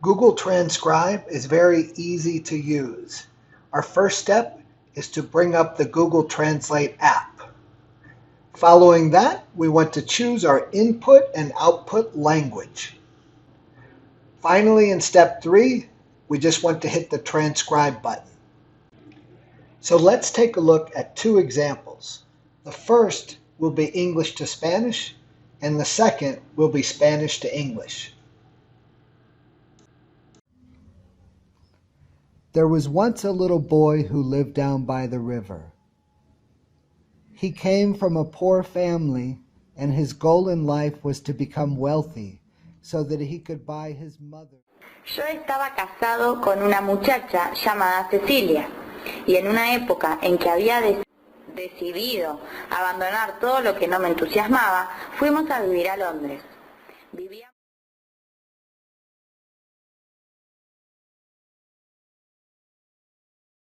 Google Transcribe is very easy to use. Our first step is to bring up the Google Translate app. Following that, we want to choose our input and output language. Finally, in step 3, we just want to hit the transcribe button. So let's take a look at 2 examples. The first will be English to Spanish, and the second will be Spanish to English. There was once a little boy who lived down by the river. He came from a poor family, and his goal in life was to become wealthy so that he could buy his mother. Yo estaba casado con una muchacha llamada Cecilia, y en una época en que había decidido abandonar todo lo que no me entusiasmaba, fuimos a vivir a Londres. Vivíamos